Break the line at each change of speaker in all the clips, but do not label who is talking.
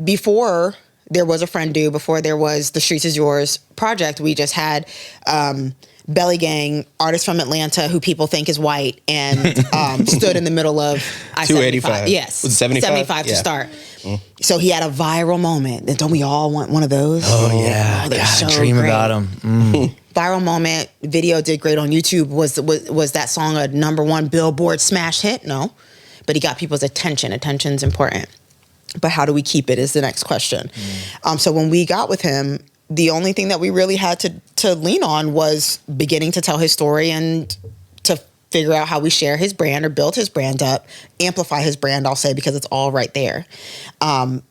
Before there was a Friend Do, before there was the Streets Is Yours project, we just had Belly Gang, artist from Atlanta who people think is white, and stood in the middle of I-75. Yes.
Was it 75?
75 to start. So he had a viral moment. Don't we all want one of those?
Oh, yeah.
They're
God,
so
dream
great.
about them.
Viral moment. Video did great on YouTube. Was that song a #1 Billboard smash hit? No. But he got people's attention. Attention's important. But how do we keep it is the next question. So when we got with him, the only thing that we really had to lean on was beginning to tell his story and to figure out how we share his brand or build his brand up, amplify his brand, I'll say, because it's all right there.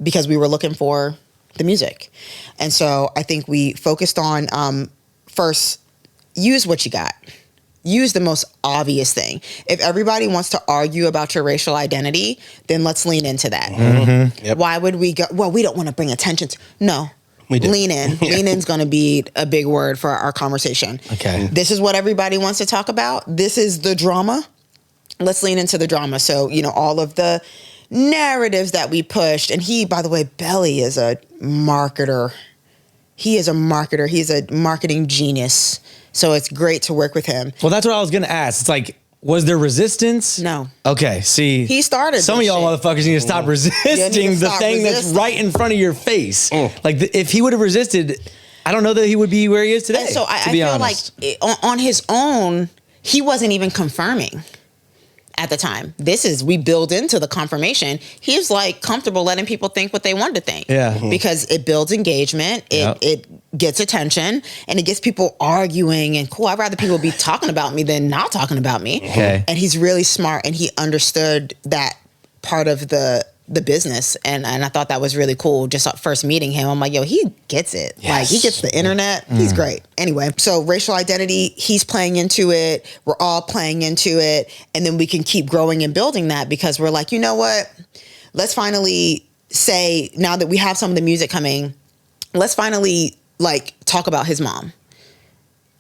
Because we were looking for the music. And so I think we focused on, first, use what you got. Use the most obvious thing. If everybody wants to argue about your racial identity, then let's lean into that.
Yep.
Why would we go, well, we don't want to bring attention to, no.
We do.
Lean in.
Yeah.
Lean in's going to be a big word for our conversation.
Okay.
This is what everybody wants to talk about. This is the drama. Let's lean into the drama. So, all of the narratives that we pushed. And he, by the way, Belly is a marketer. He is a marketer. He's a marketing genius. So it's great to work with him.
Well, that's what I was going to ask. It's like, was there resistance?
No.
Okay, see.
He started
Some of y'all motherfuckers need to stop resisting the thing that's right in front of your face. Like, if he would have resisted, I don't know that he would be where he is today.
And so I
be
feel
honest.
like on his own, he wasn't even confirming at the time. We build into the confirmation. He was like comfortable letting people think what they wanted to think.
Yeah.
Because it builds engagement. It gets attention, and it gets people arguing and cool. I'd rather people be talking about me than not talking about me.
Okay.
And he's really smart, and he understood that part of the business, and I thought that was really cool. Just first meeting him, I'm like, yo, he gets it.
Yes.
Like, he gets the internet. He's great. Anyway, so racial identity, he's playing into it. We're all playing into it, and then we can keep growing and building that, because we're like, you know what? Let's finally say, now that we have some of the music coming, let's finally talk about his mom.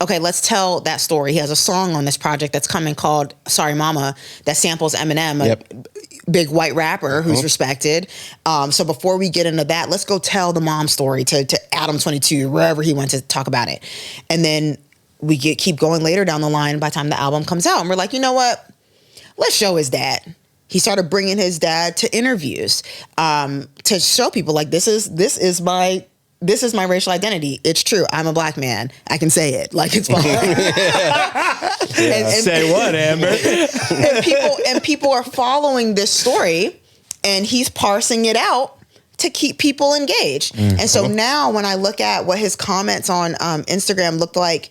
Okay, let's tell that story. He has a song on this project that's coming called Sorry Mama that samples Eminem, a big white rapper who's respected. So before we get into that, let's go tell the mom story to Adam 22, wherever he went to talk about it. And then we keep going later down the line by the time the album comes out. And we're like, you know what? Let's show his dad. He started bringing his dad to interviews to show people, like, this is my racial identity. It's true. I'm a black man. I can say it. Like, it's fine. and
say what, Amber?
and people are following this story, and he's parsing it out to keep people engaged. And so now when I look at what his comments on Instagram looked like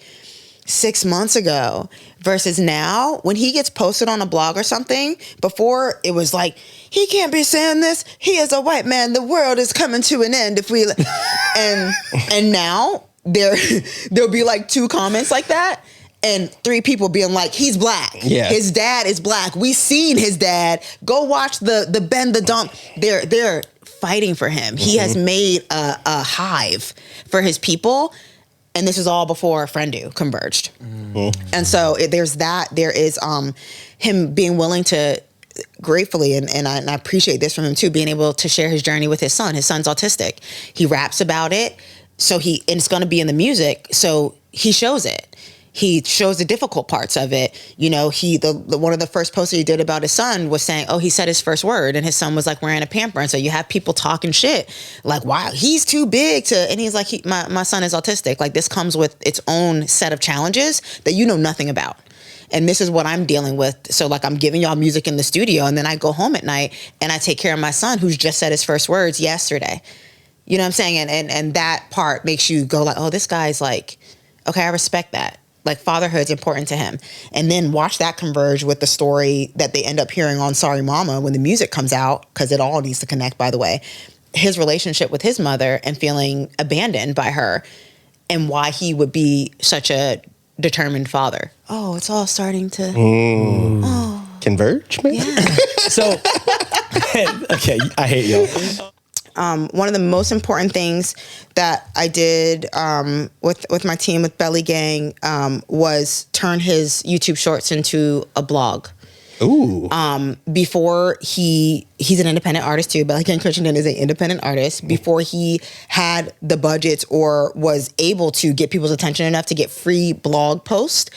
6 months ago versus now, when he gets posted on a blog or something, before it was like, he can't be saying this. He is a white man. The world is coming to an end if we, and now there'll be like 2 comments like that, and 3 people being like, he's black.
Yeah.
His dad is black. We seen his dad. Go watch the Bend the Dump. They're fighting for him. He has made a hive for his people. And this is all before Friend Do converged. And so there's that. There is him being willing to, gratefully, and I appreciate this from him too, being able to share his journey with his son. His son's autistic. He raps about it. And it's going to be in the music. So he shows it. He shows the difficult parts of it. One of the first posts he did about his son was saying, oh, he said his first word, and his son was like wearing a pamper. And so you have people talking shit like, wow, he's too big to, and he's like, my son is autistic. Like, this comes with its own set of challenges that you know nothing about. And this is what I'm dealing with. So like, I'm giving y'all music in the studio, and then I go home at night and I take care of my son who's just said his first words yesterday. You know what I'm saying? And that part makes you go like, oh, this guy's like, okay, I respect that. Like, fatherhood's important to him. And then watch that converge with the story that they end up hearing on Sorry Mama when the music comes out, because it all needs to connect, by the way. His relationship with his mother and feeling abandoned by her, and why he would be such a determined father. Oh, it's all starting to
converge, man.
Yeah.
So, okay, I hate y'all.
One of the most important things that I did with my team, with Belly Gang, was turn his YouTube shorts into a blog.
Ooh.
Before he's an independent artist too, but Gang Kushington is an independent artist. Before he had the budgets or was able to get people's attention enough to get free blog posts,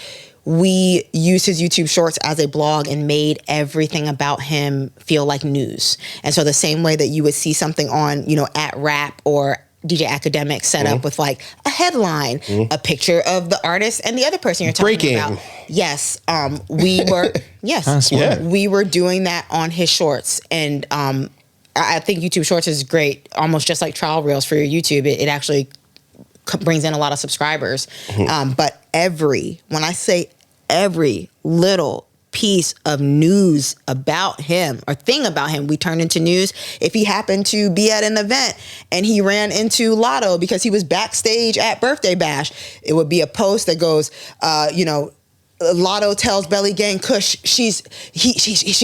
we used his YouTube shorts as a blog and made everything about him feel like news. And so the same way that you would see something on, at Rap or DJ Academic set up with like a headline, a picture of the artist and the other person you're talking about. Yes. We were we were doing that on his shorts. And I think YouTube Shorts is great, almost just like trial reels for your YouTube. It actually brings in a lot of subscribers. But when I say every little piece of news about him or thing about him, we turned into news. If he happened to be at an event and he ran into Lotto because he was backstage at Birthday Bash, it would be a post that goes, Lotto tells Belly Gang Kush she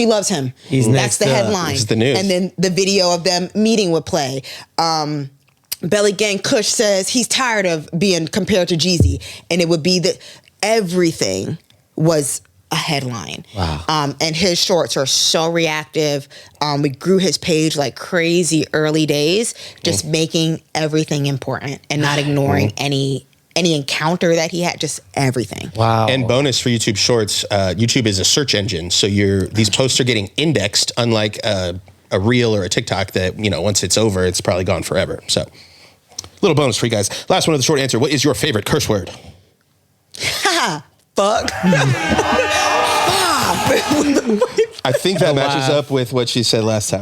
loves him. That's the headline.
This is the news.
And then the video of them meeting would play. Belly Gang Kush says he's tired of being compared to Jeezy, and it would be that everything was a headline.
Wow.
And his shorts are so reactive. We grew his page like crazy early days, just making everything important and not ignoring any encounter that he had, just everything.
Wow.
And bonus for YouTube Shorts, YouTube is a search engine, so these posts are getting indexed, unlike a reel or a TikTok that, once it's over, it's probably gone forever. So, little bonus for you guys. Last one of the short answer. What is your favorite curse word?
Fuck.
I think that matches up with what she said last time.